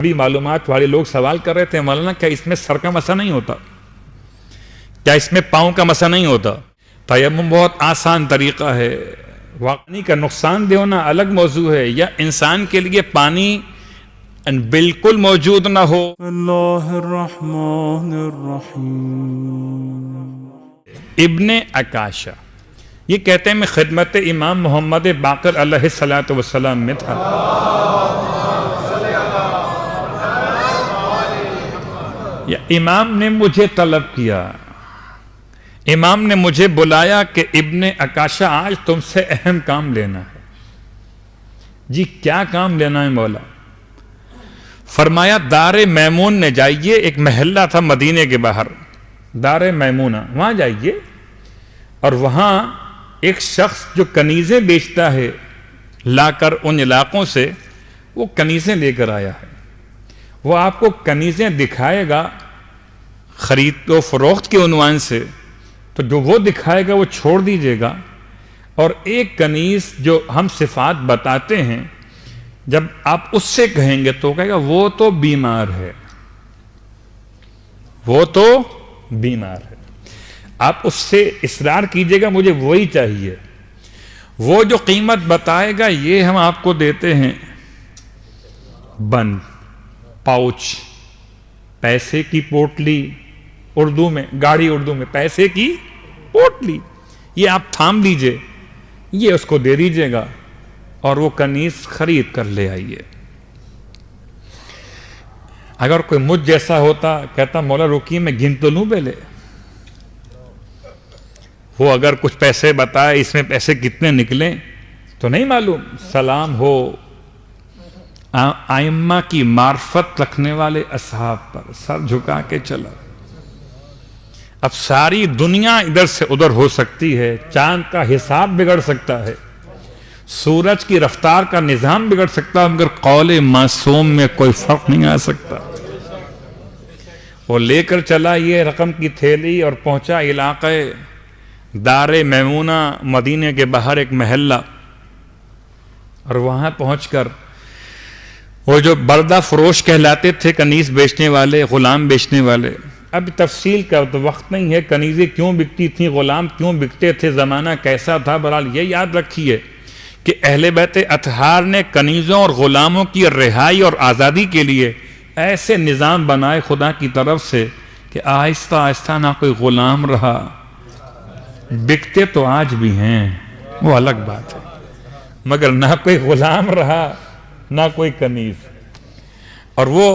ابھی معلومات والے لوگ سوال کر رہے تھے مولانا کیا اس میں سر کا مسا نہیں ہوتا، کیا اس میں پاؤں کا مسا نہیں ہوتا؟ تیمم بہت آسان طریقہ ہے. پانی کا نقصان دہ ہونا الگ موضوع ہے، یا انسان کے لیے پانی بالکل موجود نہ ہو. اللہ الرحمن الرحیم. ابن عکاشہ یہ کہتے ہیں میں خدمت امام محمد باقر علیہ الصلوۃ والسلام میں تھا. یا امام نے مجھے طلب کیا، امام نے مجھے بلایا کہ ابن عکاشہ آج تم سے اہم کام لینا ہے. جی کیا کام لینا ہے مولا؟ فرمایا دار میمون نے جائیے، ایک محلہ تھا مدینے کے باہر، دار میمونہ، وہاں جائیے اور وہاں ایک شخص جو کنیزیں بیچتا ہے لا کر ان علاقوں سے وہ کنیزیں لے کر آیا ہے. وہ آپ کو کنیزیں دکھائے گا خرید و فروخت کے عنوان سے، تو جو وہ دکھائے گا وہ چھوڑ دیجئے گا. اور ایک کنیز جو ہم صفات بتاتے ہیں جب آپ اس سے کہیں گے تو کہے گا وہ تو بیمار ہے، وہ تو بیمار ہے. آپ اس سے اصرار کیجئے گا مجھے وہی چاہیے. وہ جو قیمت بتائے گا یہ ہم آپ کو دیتے ہیں بند پاؤچ، پیسے کی پوٹلی، اردو میں گاڑی، اردو میں پیسے کی پوٹلی، یہ آپ تھام لیجئے، یہ اس کو دے دیجئے گا اور وہ کنیز خرید کر لے آئیے. اگر کوئی مجھ جیسا ہوتا کہتا مولا رکیے میں گن تو لوں پہلے. وہ اگر کچھ پیسے بتائے اس میں پیسے کتنے نکلیں تو نہیں معلوم. سلام ہو ائمہ کی معرفت رکھنے والے اصحاب پر، سر جھکا کے چلا. اب ساری دنیا ادھر سے ادھر ہو سکتی ہے، چاند کا حساب بگڑ سکتا ہے، سورج کی رفتار کا نظام بگڑ سکتا ہے، مگر قول معصوم میں کوئی فرق نہیں آ سکتا. وہ لے کر چلا یہ رقم کی تھیلی اور پہنچا علاقہ دار میمونہ، مدینے کے باہر ایک محلہ. اور وہاں پہنچ کر وہ جو بردہ فروش کہلاتے تھے، کنیز بیچنے والے، غلام بیچنے والے، اب تفصیل کا تو وقت نہیں ہے، کنیزیں کیوں بکتی تھیں، غلام کیوں بکتے تھے، زمانہ کیسا تھا، بہرحال یہ یاد رکھیے کہ اہل بیت اطہار نے کنیزوں اور غلاموں کی رہائی اور آزادی کے لیے ایسے نظام بنائے خدا کی طرف سے کہ آہستہ آہستہ نہ کوئی غلام رہا. بکتے تو آج بھی ہیں، وہ الگ بات ہے، مگر نہ کوئی غلام رہا نہ کوئی کنیز. اور وہ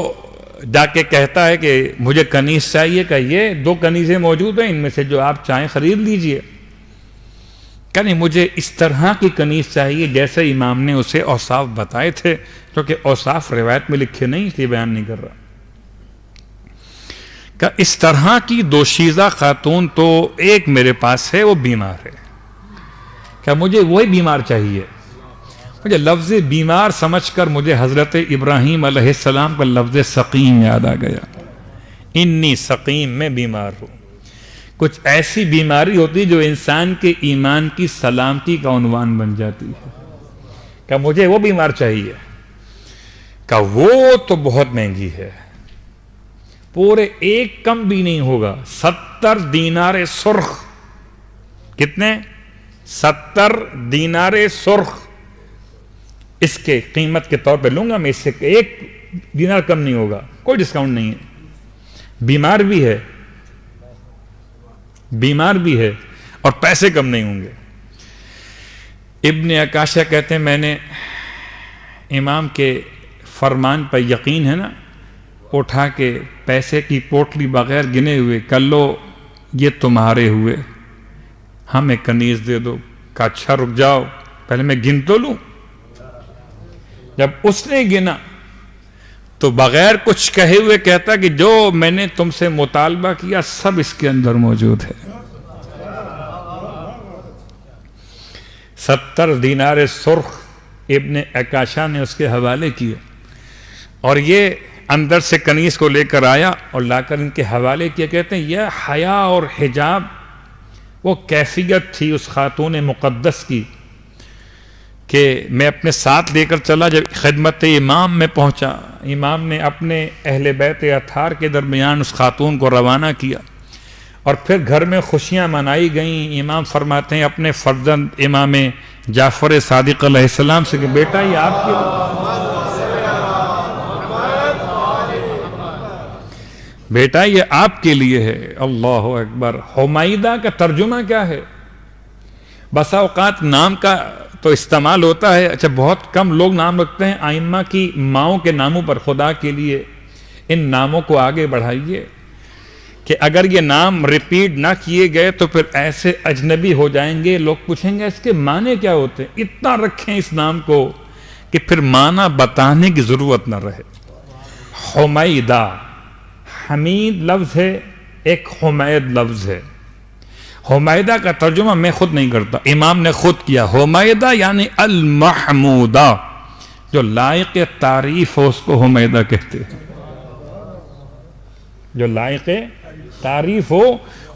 جا کے کہتا ہے کہ مجھے کنیز چاہیے، کہ یہ 2 کنیزیں موجود ہیں، ان میں سے جو آپ چاہیں خرید لیجئے. کہ نہیں مجھے اس طرح کی کنیز چاہیے جیسے امام نے اسے اوصاف بتائے تھے، کیونکہ اوصاف روایت میں لکھے نہیں اس لیے بیان نہیں کر رہا. کہ اس طرح کی دوشیزہ خاتون تو ایک میرے پاس ہے، وہ بیمار ہے. کہ مجھے وہی بیمار چاہیے. مجھے لفظ بیمار سمجھ کر مجھے حضرت ابراہیم علیہ السلام کا لفظ سقیم یاد آ گیا. انی سقیم، میں بیمار ہوں. کچھ ایسی بیماری ہوتی جو انسان کے ایمان کی سلامتی کا عنوان بن جاتی ہے. کہ مجھے وہ بیمار چاہیے. کہ وہ تو بہت مہنگی ہے، پورے 1 کم بھی نہیں ہوگا، 70 دینار سرخ. کتنے؟ 70 دینار سرخ اس کے قیمت کے طور پہ لوں گا میں، اس سے 1 دینار کم نہیں ہوگا، کوئی ڈسکاؤنٹ نہیں ہے. بیمار بھی ہے، بیمار بھی ہے اور پیسے کم نہیں ہوں گے. ابن عکاشہ کہتے ہیں میں نے امام کے فرمان پر یقین ہے نا، اٹھا کے پیسے کی پوٹلی بغیر گنے ہوئے، کر لو یہ تمہارے ہوئے، ہمیں کنیز دے دو. کہا اچھا رک جاؤ پہلے میں گن تو لوں. جب اس نے گنا تو بغیر کچھ کہے ہوئے کہتا کہ جو میں نے تم سے مطالبہ کیا سب اس کے اندر موجود ہے. 70 دینار سرخ ابن عکاشہ نے اس کے حوالے کیے، اور یہ اندر سے کنیز کو لے کر آیا اور لا کر ان کے حوالے کیا. کہتے ہیں یہ حیا اور حجاب وہ کیفیت تھی اس خاتون مقدس کی کہ میں اپنے ساتھ لے کر چلا، جب خدمت امام میں پہنچا، امام نے اپنے اہل بیت اطہار کے درمیان اس خاتون کو روانہ کیا اور پھر گھر میں خوشیاں منائی گئیں۔ امام فرماتے ہیں اپنے فرزند امام جعفر صادق علیہ السلام سے کہ بیٹا یہ آپ کے بیٹا یہ آپ کے لیے ہے۔ اللہ اکبر۔ حمیدہ کا ترجمہ کیا ہے؟ بسا اوقات نام کا تو استعمال ہوتا ہے، اچھا بہت کم لوگ نام رکھتے ہیں آئمہ کی ماؤں کے ناموں پر۔ خدا کے لیے ان ناموں کو آگے بڑھائیے کہ اگر یہ نام ریپیٹ نہ کیے گئے تو پھر ایسے اجنبی ہو جائیں گے، لوگ پوچھیں گے اس کے معنی کیا ہوتے ہیں، اتنا رکھیں اس نام کو کہ پھر معنی بتانے کی ضرورت نہ رہے۔ حمیدہ حمید لفظ ہے، ایک حمید لفظ ہے۔ حمیدہ کا ترجمہ میں خود نہیں کرتا، امام نے خود کیا۔ حمیدہ یعنی المحمودہ، جو لائق تعریف ہو اس کو حمیدہ کہتے ہیں، جو لائق تعریف ہو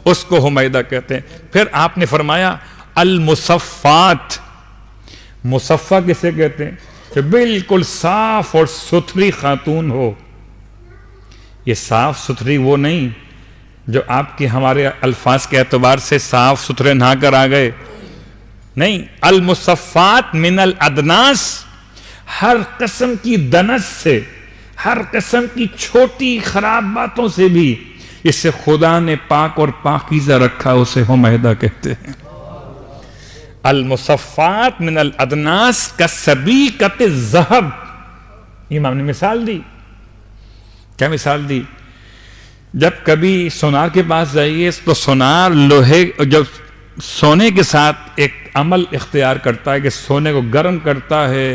اس کو حمیدہ کہتے ہیں۔ پھر آپ نے فرمایا المصفات، مصفہ کسے کہتے ہیں؟ جو بالکل صاف اور ستھری خاتون ہو۔ یہ صاف ستھری وہ نہیں جو آپ کے ہمارے الفاظ کے اعتبار سے صاف ستھرے نہا کر آ گئے، نہیں، المصفات من الادناس، ہر قسم کی دنس سے، ہر قسم کی چھوٹی خراب باتوں سے بھی اس سے خدا نے پاک اور پاکیزہ رکھا، اسے حمیدہ کہتے ہیں۔ المصفات من الادناس کالسبیکۃ الذہب، امام نے مثال دی۔ کیا مثال دی؟ جب کبھی سونار کے پاس جائیے تو سونار لوہے، جب سونے کے ساتھ ایک عمل اختیار کرتا ہے کہ سونے کو گرم کرتا ہے،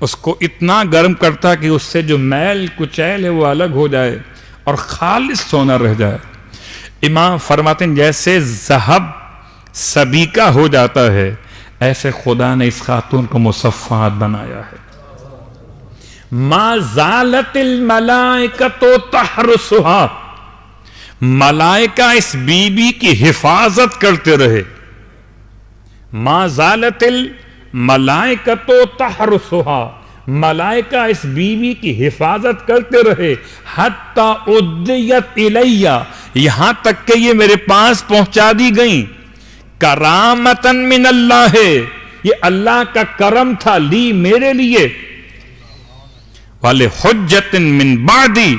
اس کو اتنا گرم کرتا ہے کہ اس سے جو میل کچیل ہے وہ الگ ہو جائے اور خالص سونا رہ جائے۔ امام فرماتے ہیں جیسے ذہب سبیکہ ہو جاتا ہے، ایسے خدا نے اس خاتون کو مصفات بنایا ہے۔ ما زالت الملائکۃ تحرسها، ملائکہ اس بی بی کی حفاظت کرتے رہے۔ ما زالت الملائکۃ تحرسها، ملائکہ اس بی بی کی حفاظت کرتے رہے، حتی ادیت الیہ، یہاں تک کہ یہ میرے پاس پہنچا دی گئیں، کرامتن من اللہ، یہ اللہ کا کرم تھا لی میرے لیے، وَلِحُجَّةٍ مِّن بَعْدِي،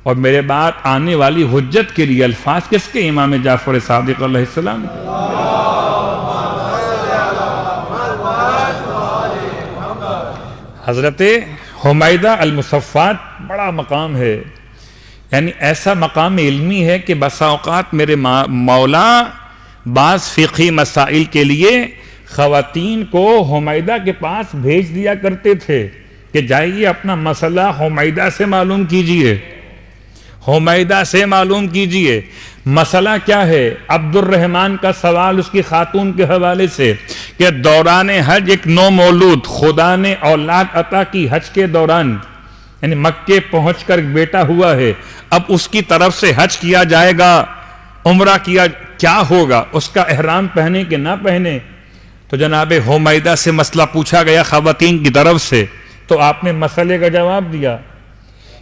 اور میرے بعد آنے والی حجت کے لیے۔ الفاظ کس کے؟ امام جعفر صادق علیہ السلام کے۔ حضرت حمیدہ المصفات بڑا مقام ہے، یعنی ایسا مقام علمی ہے کہ بسا اوقات میرے مولا بعض فقہی مسائل کے لیے خواتین کو حمیدہ کے پاس بھیج دیا کرتے تھے کہ جائیے اپنا مسئلہ حمیدہ سے معلوم کیجئے، حمیدہ سے معلوم کیجئے۔ مسئلہ کیا ہے؟ عبد الرحمن کا سوال اس کی خاتون کے حوالے سے کہ دوران حج ایک نو مولود خدا نے اولاد عطا کی حج کے دوران، یعنی مکے پہنچ کر بیٹا ہوا ہے، اب اس کی طرف سے حج کیا جائے گا، عمرہ کیا ہوگا، اس کا احرام پہنے کہ نہ پہنے؟ تو جناب حمیدہ سے مسئلہ پوچھا گیا خواتین کی طرف سے، تو آپ نے مسئلے کا جواب دیا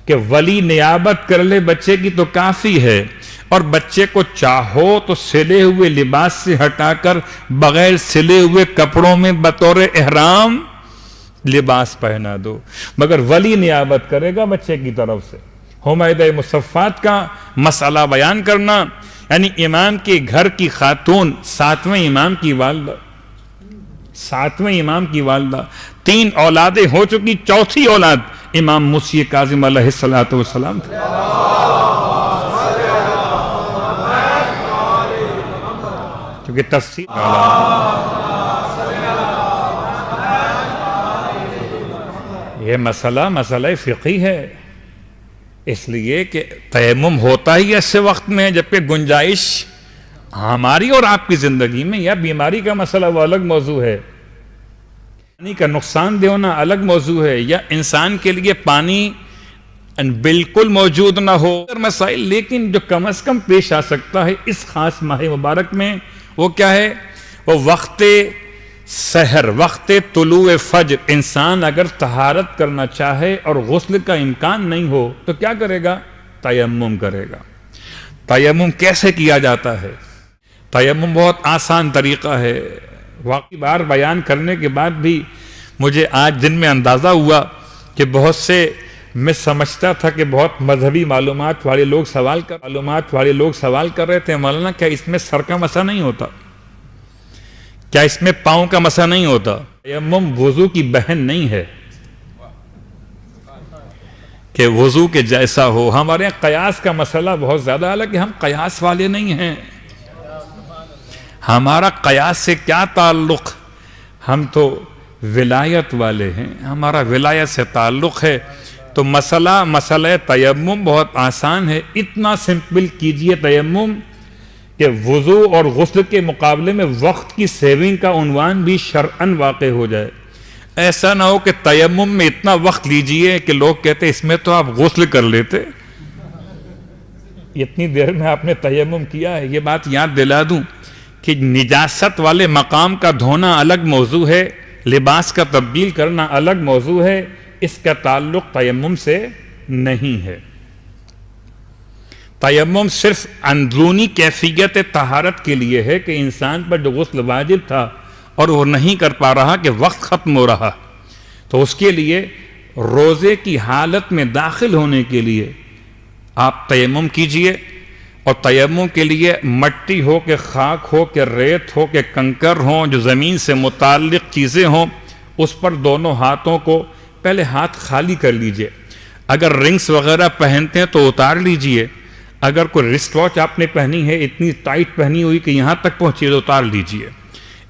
کہ ولی نیابت کر لے بچے کی تو کافی ہے، اور بچے کو چاہو تو سلے ہوئے لباس سے ہٹا کر بغیر سلے ہوئے کپڑوں میں بطور احرام لباس پہنا دو، مگر ولی نیابت کرے گا بچے کی طرف سے۔ حمیدہ مصفات کا مسئلہ بیان کرنا، یعنی امام کے گھر کی خاتون، ساتویں امام کی والدہ، ساتویں امام کی والدہ، 3 اولادیں ہو چکی، چوتھی اولاد امام موسی کاظم علیہ السلام تھے۔ کیونکہ تفسیر یہ مسئلہ فقہی ہے، اس لیے کہ تیمم ہوتا ہی ایسے وقت میں جبکہ گنجائش ہماری اور آپ کی زندگی میں، یا بیماری کا مسئلہ وہ الگ موضوع ہے، پانی کا نقصان دہ ہونا الگ موضوع ہے، یا انسان کے لیے پانی بالکل موجود نہ ہو، مسائل لیکن جو کم از کم پیش آ سکتا ہے اس خاص ماہ مبارک میں، وہ کیا ہے؟ وہ وقت سحر وقت طلوع فجر انسان اگر طہارت کرنا چاہے اور غسل کا امکان نہیں ہو تو کیا کرے گا؟ تیمم کرے گا۔ تیمم کیسے کیا جاتا ہے؟ تیمم بہت آسان طریقہ ہے۔ واقعی بار بیان کرنے کے بعد بھی مجھے آج دن میں اندازہ ہوا کہ بہت سے میں سمجھتا تھا کہ بہت مذہبی معلومات والے لوگ سوال کر رہے تھے، مولانا کیا اس میں سر کا مسا نہیں ہوتا؟ کیا اس میں پاؤں کا مسا نہیں ہوتا؟ تیمم وضو کی بہن نہیں ہے کہ وضو کے جیسا ہو۔ ہمارے یہاں قیاس کا مسئلہ بہت زیادہ، حالانکہ ہم قیاس والے نہیں ہیں۔ ہمارا قیاس سے کیا تعلق؟ ہم تو ولایت والے ہیں، ہمارا ولایت سے تعلق ہے۔ تو مسئلہ تیمم بہت آسان ہے۔ اتنا سمپل کیجئے تیمم کہ وضو اور غسل کے مقابلے میں وقت کی سیونگ کا عنوان بھی شرعاً واقع ہو جائے۔ ایسا نہ ہو کہ تیمم میں اتنا وقت لیجئے کہ لوگ کہتے اس میں تو آپ غسل کر لیتے، اتنی دیر میں آپ نے تیمم کیا ہے۔ یہ بات یاد دلا دوں کہ نجاست والے مقام کا دھونا الگ موضوع ہے، لباس کا تبدیل کرنا الگ موضوع ہے، اس کا تعلق تیمم سے نہیں ہے۔ تیمم صرف اندرونی کیفیت طہارت کے لیے ہے کہ انسان پر جو غسل واجب تھا اور وہ نہیں کر پا رہا کہ وقت ختم ہو رہا، تو اس کے لیے روزے کی حالت میں داخل ہونے کے لیے آپ تیمم کیجئے۔ اور تیمم کے لیے مٹی ہو کہ خاک ہو کہ ریت ہو کہ کنکر ہوں، جو زمین سے متعلق چیزیں ہوں، اس پر دونوں ہاتھوں کو پہلے ہاتھ خالی کر لیجئے۔ اگر رنگز وغیرہ پہنتے ہیں تو اتار لیجئے۔ اگر کوئی رسٹ واچ آپ نے پہنی ہے اتنی ٹائٹ پہنی ہوئی کہ یہاں تک پہنچی تو اتار لیجئے،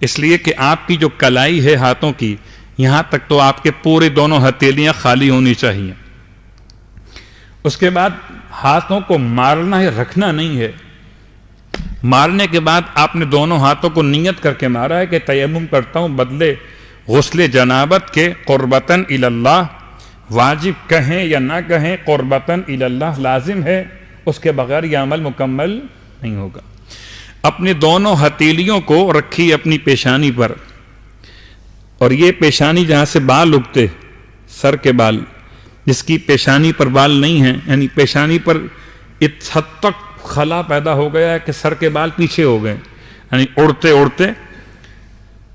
اس لیے کہ آپ کی جو کلائی ہے ہاتھوں کی، یہاں تک تو آپ کے پورے دونوں ہتھیلیاں خالی ہونی چاہیے۔ اس کے بعد ہاتھوں کو مارنا ہے، رکھنا نہیں ہے۔ مارنے کے بعد آپ نے دونوں ہاتھوں کو نیت کر کے مارا ہے کہ تیمم کرتا ہوں بدلے غسل جنابت کے قربتاً اللہ، واجب کہیں یا نہ کہیں قربتاً اللہ لازم ہے، اس کے بغیر یہ عمل مکمل نہیں ہوگا۔ اپنے دونوں ہتھیلیوں کو رکھی اپنی پیشانی پر، اور یہ پیشانی جہاں سے بال اگتے، سر کے بال، جس کی پیشانی پر بال نہیں ہیں، یعنی پیشانی پر اس حد تک خلا پیدا ہو گیا ہے کہ سر کے بال پیچھے ہو گئے، یعنی اڑتے اڑتے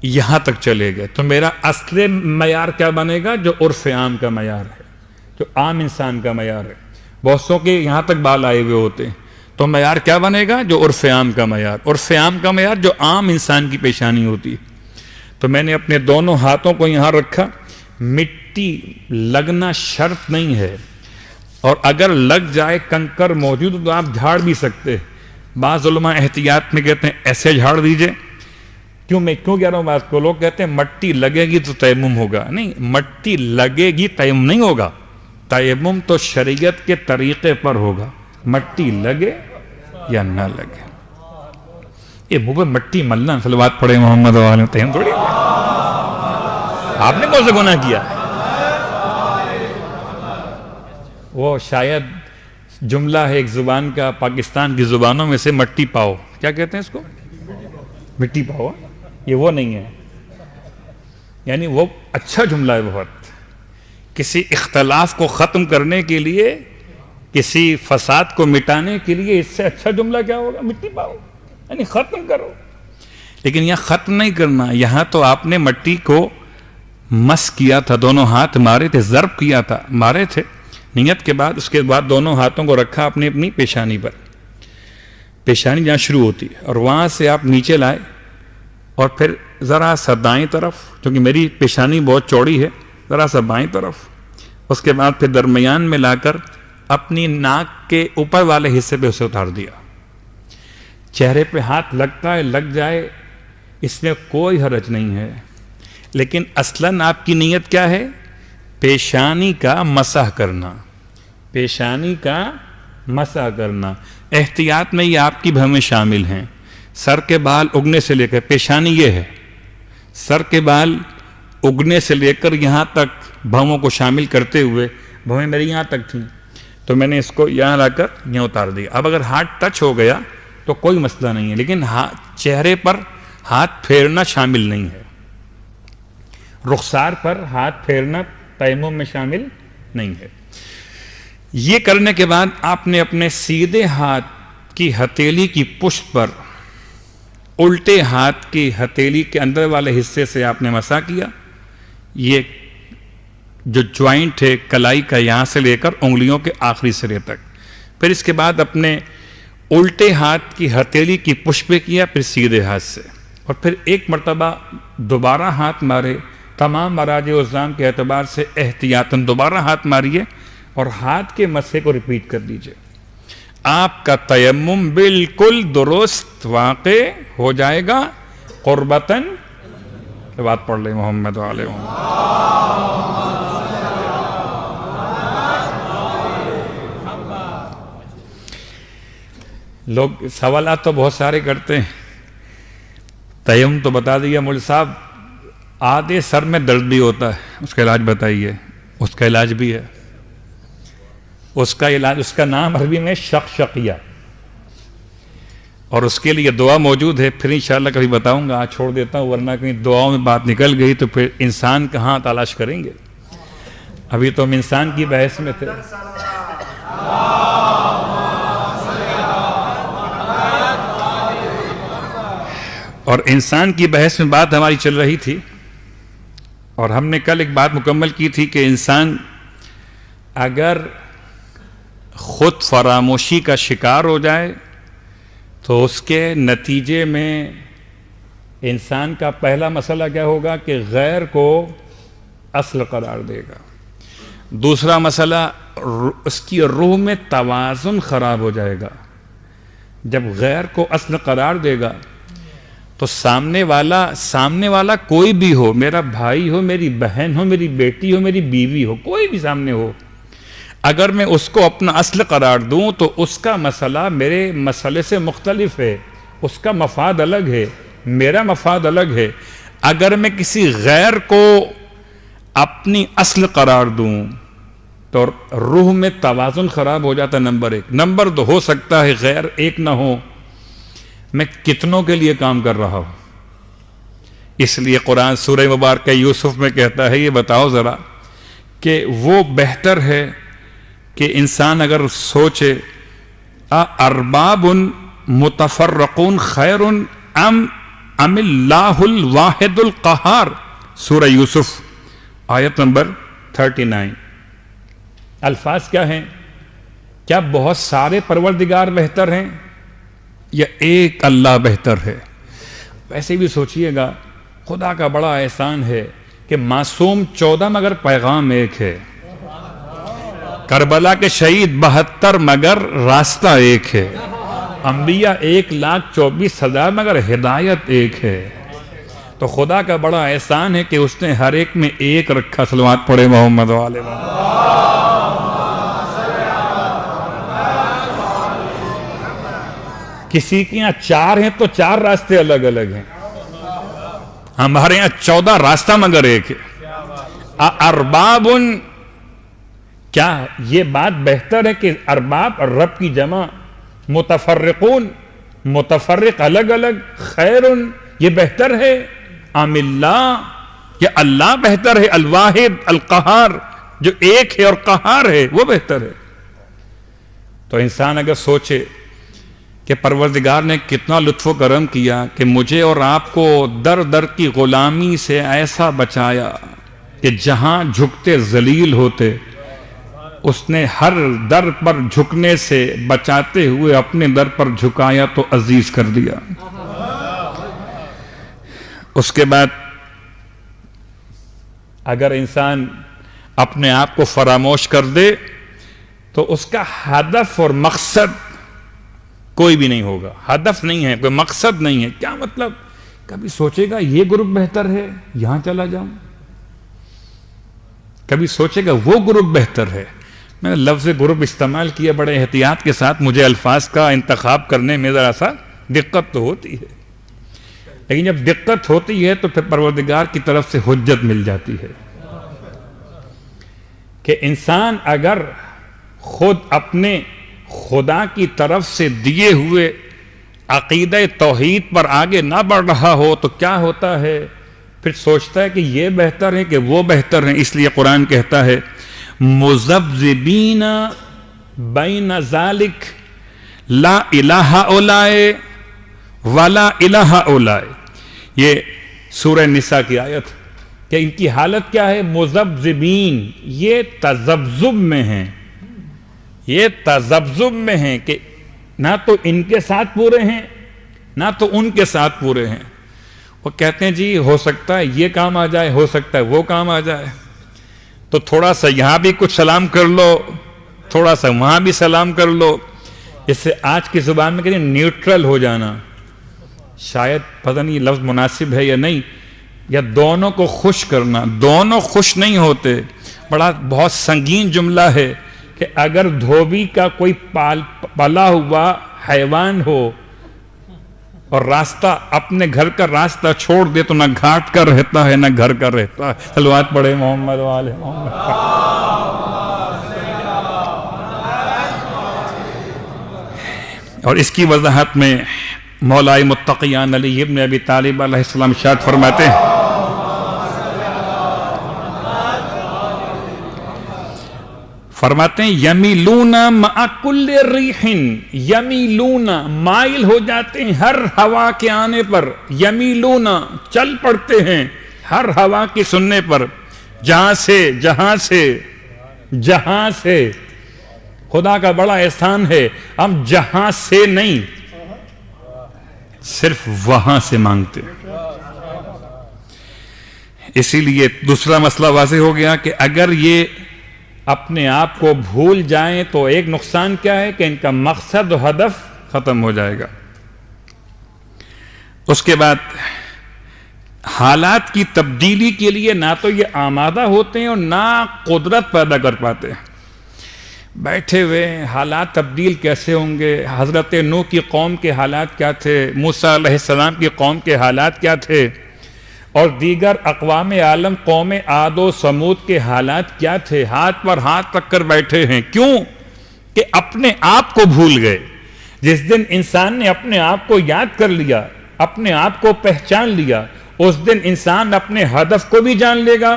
یہاں تک چلے گئے، تو میرا اصل معیار کیا بنے گا؟ جو عرف عام کا معیار ہے، جو عام انسان کا معیار ہے۔ بہت سو کے یہاں تک بال آئے ہوئے ہوتے ہیں، تو معیار کیا بنے گا؟ جو عرف عام کا معیار۔ عرف عام کا معیار جو عام انسان کی پیشانی ہوتی ہے۔ تو میں نے اپنے دونوں ہاتھوں کو یہاں رکھا، مٹی لگنا شرط نہیں ہے، اور اگر لگ جائے کنکر موجود تو آپ جھاڑ بھی سکتے۔ بعض علماء احتیاط میں کہتے ہیں ایسے جھاڑ دیجئے۔ میں کیوں کہہ رہا ہوں بات کو؟ لوگ کہتے ہیں مٹی لگے گی تو تیمم ہوگا۔ نہیں، مٹی لگے گی تیمم نہیں ہوگا، تیمم تو شریعت کے طریقے پر ہوگا، مٹی لگے یا نہ لگے۔ یہ منہ پہ مٹی ملنا، صلوات پڑھے محمد والے تیمم تھوڑی، آپ نے کون سا گناہ کیا؟ وہ شاید جملہ ہے ایک زبان کا، پاکستان کی زبانوں میں سے، مٹی پاؤ، کیا کہتے ہیں اس کو؟ مٹی پاؤ، یہ وہ نہیں ہے، یعنی وہ اچھا جملہ ہے بہت، کسی اختلاف کو ختم کرنے کے لیے، کسی فساد کو مٹانے کے لیے اس سے اچھا جملہ کیا ہوگا؟ مٹی پاؤ، یعنی ختم کرو۔ لیکن یہاں ختم نہیں کرنا، یہاں تو آپ نے مٹی کو مس کیا تھا، دونوں ہاتھ مارے تھے، ضرب کیا تھا، مارے تھے نیت کے بعد۔ اس کے بعد دونوں ہاتھوں کو رکھا اپنی اپنی پیشانی پر، پیشانی جہاں شروع ہوتی ہے، اور وہاں سے آپ نیچے لائے، اور پھر ذرا سا دائیں طرف، کیونکہ میری پیشانی بہت چوڑی ہے، ذرا سا بائیں طرف، اس کے بعد پھر درمیان میں لا کر اپنی ناک کے اوپر والے حصے پہ اسے اتار دیا۔ چہرے پہ ہاتھ لگتا ہے، لگ جائے، اس میں کوئی حرج نہیں ہے، لیکن اصلاً آپ کی نیت کیا ہے؟ پیشانی کا مسح کرنا، پیشانی کا مسح کرنا۔ احتیاط میں یہ آپ کی بھویں شامل ہیں، سر کے بال اگنے سے لے کر، پیشانی یہ ہے، سر کے بال اگنے سے لے کر یہاں تک بھووں کو شامل کرتے ہوئے، بھویں میری یہاں تک تھیں، تو میں نے اس کو یہاں لا کر یہاں اتار دیا۔ اب اگر ہاتھ ٹچ ہو گیا تو کوئی مسئلہ نہیں ہے، لیکن چہرے پر ہاتھ پھیرنا شامل نہیں ہے، رخسار پر ہاتھ پھیرنا تیمم میں شامل نہیں ہے۔ یہ کرنے کے بعد آپ نے اپنے سیدھے ہاتھ کی ہتھیلی کی پشت پر الٹے ہاتھ کی ہتھیلی کے اندر والے حصے سے آپ نے مسح کیا۔ یہ جو جوائنٹ ہے کلائی کا، یہاں سے لے کر انگلیوں کے آخری سرے تک۔ پھر اس کے بعد اپنے الٹے ہاتھ کی ہتھیلی کی پشت پہ کیا، پھر سیدھے ہاتھ سے، اور پھر ایک مرتبہ دوبارہ ہاتھ مارے۔ تمام مراجع الزام کے اعتبار سے احتیاطاً دوبارہ ہاتھ ماریے اور ہاتھ کے مسح کو ریپیٹ کر لیجئے۔ آپ کا تیمم بالکل درست واقع ہو جائے گا۔ قربتاً بات پڑھ لیں محمد و آل محمد۔ لوگ سوالات تو بہت سارے کرتے ہیں۔ تیمم تو بتا دیا مول صاحب، آدھے سر میں درد بھی ہوتا ہے، اس کا علاج بتائیے۔ اس کا علاج بھی ہے، اس کا علاج، اس کا نام عربی میں شقشقیہ، اور اس کے لیے دعا موجود ہے، پھر انشاءاللہ کبھی بتاؤں گا۔ آج چھوڑ دیتا ہوں، ورنہ کہیں دعاؤں میں بات نکل گئی تو پھر انسان کہاں تلاش کریں گے۔ ابھی تو ہم انسان کی بحث میں تھے۔ اور انسان کی بحث میں بات ہماری چل رہی تھی، اور ہم نے کل ایک بات مکمل کی تھی کہ انسان اگر خود فراموشی کا شکار ہو جائے تو اس کے نتیجے میں انسان کا پہلا مسئلہ کیا ہوگا کہ غیر کو اصل قرار دے گا۔ دوسرا مسئلہ اس کی روح میں توازن خراب ہو جائے گا۔ جب غیر کو اصل قرار دے گا تو سامنے والا کوئی بھی ہو، میرا بھائی ہو، میری بہن ہو، میری بیٹی ہو، میری بیوی ہو، کوئی بھی سامنے ہو، اگر میں اس کو اپنا اصل قرار دوں تو اس کا مسئلہ میرے مسئلے سے مختلف ہے، اس کا مفاد الگ ہے، میرا مفاد الگ ہے۔ اگر میں کسی غیر کو اپنی اصل قرار دوں تو روح میں توازن خراب ہو جاتا ہے، نمبر ایک۔ نمبر دو، ہو سکتا ہے غیر ایک نہ ہو، میں کتنوں کے لیے کام کر رہا ہوں۔ اس لیے قرآن سورہ مبارکہ یوسف میں کہتا ہے، یہ بتاؤ ذرا کہ وہ بہتر ہے کہ انسان اگر سوچے ارباب متفرقون خیر ام اللہ الواحد القہار، سورہ یوسف آیت نمبر 39۔ الفاظ کیا ہیں؟ کیا بہت سارے پروردگار بہتر ہیں یا ایک اللہ بہتر ہے؟ ویسے بھی سوچئے گا، خدا کا بڑا احسان ہے کہ معصوم 14 مگر پیغام ایک ہے، کربلا کے شہید 72 مگر راستہ ایک ہے، انبیاء 1,24,000 مگر ہدایت ایک ہے۔ تو خدا کا بڑا احسان ہے کہ اس نے ہر ایک میں ایک رکھا۔ صلوات پڑھے محمد و آل محمد۔ کسی کے یہاں 4 ہیں تو 4 راستے الگ الگ ہیں، ہمارے یہاں 14 راستہ مگر ایک ہے۔ ارباب، کیا یہ بات بہتر ہے کہ ارباب رب کی جمع، متفرقون متفرق الگ الگ، خیر یہ بہتر ہے، ام اللہ یا اللہ بہتر ہے، الواحد القہار جو ایک ہے اور قہار ہے وہ بہتر ہے۔ تو انسان اگر سوچے کہ پروردگار نے کتنا لطف و کرم کیا کہ مجھے اور آپ کو در در کی غلامی سے ایسا بچایا کہ جہاں جھکتے ذلیل ہوتے، اس نے ہر در پر جھکنے سے بچاتے ہوئے اپنے در پر جھکایا تو عزیز کر دیا۔ اس کے بعد اگر انسان اپنے آپ کو فراموش کر دے تو اس کا ہدف اور مقصد کوئی بھی نہیں ہوگا۔ ہدف نہیں ہے، کوئی مقصد نہیں ہے۔ کیا مطلب؟ کبھی سوچے گا یہ گروپ بہتر ہے، یہاں چلا جاؤں، کبھی سوچے گا وہ گروپ بہتر ہے۔ میں نے لفظ گروپ استعمال کیا بڑے احتیاط کے ساتھ، مجھے الفاظ کا انتخاب کرنے میں ذرا سا دقت تو ہوتی ہے، لیکن جب دقت ہوتی ہے تو پھر پروردگار کی طرف سے حجت مل جاتی ہے کہ انسان اگر خود اپنے خدا کی طرف سے دیے ہوئے عقیدہ توحید پر آگے نہ بڑھ رہا ہو تو کیا ہوتا ہے؟ پھر سوچتا ہے کہ یہ بہتر ہے کہ وہ بہتر ہے. اس لیے قرآن کہتا ہے مذبذبین بین ذالک لا الہ اولائے ولا الہ اولائے. یہ سورہ نساء کی آیت کہ ان کی حالت کیا ہے؟ مذبذبین، یہ تذبذب میں ہیں، یہ تذبذب میں ہیں کہ نہ تو ان کے ساتھ پورے ہیں نہ تو ان کے ساتھ پورے ہیں. وہ کہتے ہیں جی ہو سکتا ہے یہ کام آ جائے، ہو سکتا ہے وہ کام آ جائے، تو تھوڑا سا یہاں بھی کچھ سلام کر لو، تھوڑا سا وہاں بھی سلام کر لو. اس سے آج کی زبان میں کہتے ہیں نیوٹرل ہو جانا. شاید پتہ نہیں یہ لفظ مناسب ہے یا نہیں، یا دونوں کو خوش کرنا. دونوں خوش نہیں ہوتے. بہت سنگین جملہ ہے کہ اگر دھوبی کا کوئی پالا ہوا حیوان ہو اور راستہ اپنے گھر کا راستہ چھوڑ دے تو نہ گھاٹ کا رہتا ہے نہ گھر کا رہتا ہے. صلوات پڑھے محمد والے محمد. اور اس کی وضاحت میں مولائے متقیان علی ابن ابی طالب علیہ السلام ارشاد فرماتے ہیں یمیلون مع کل ریح، یمیلون مائل ہو جاتے ہیں ہر ہوا کے آنے پر. یمیلون چل پڑتے ہیں ہر ہوا کی سننے پر. جہاں سے خدا کا بڑا احسان ہے، ہم جہاں سے نہیں صرف وہاں سے مانگتے. اسی لیے دوسرا مسئلہ واضح ہو گیا کہ اگر یہ اپنے آپ کو بھول جائیں تو ایک نقصان کیا ہے کہ ان کا مقصد و ہدف ختم ہو جائے گا. اس کے بعد حالات کی تبدیلی کے لیے نہ تو یہ آمادہ ہوتے ہیں اور نہ قدرت پیدا کر پاتے ہیں. بیٹھے ہوئے حالات تبدیل کیسے ہوں گے؟ حضرت نوح کی قوم کے حالات کیا تھے، موسیٰ علیہ السلام کی قوم کے حالات کیا تھے، اور دیگر اقوام عالم قوم عاد و سمود کے حالات کیا تھے. ہاتھ پر ہاتھ رکھ کر بیٹھے ہیں. کیوں؟ کہ اپنے آپ کو بھول گئے. جس دن انسان نے اپنے آپ کو یاد کر لیا، اپنے آپ کو پہچان لیا، اس دن انسان اپنے ہدف کو بھی جان لے گا.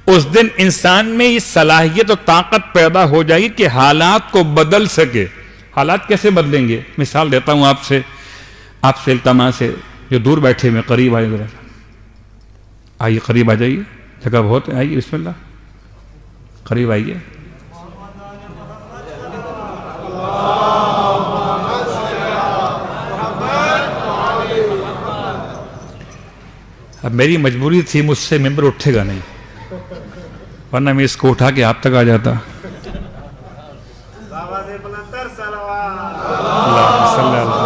اس دن انسان میں یہ صلاحیت و طاقت پیدا ہو جائے گی کہ حالات کو بدل سکے. حالات کیسے بدلیں گے؟ مثال دیتا ہوں آپ سے التماس ہے، جو دور بیٹھے میں قریب آئے ذرا، آئیے قریب آ جائیے، جگہ بہت ہے، آئیے بسم اللہ قریب آئیے. اب میری مجبوری تھی، مجھ سے ممبر اٹھے گا نہیں، ورنہ میں اس کو اٹھا کے آپ تک آ جاتا. اللہ صلی اللہ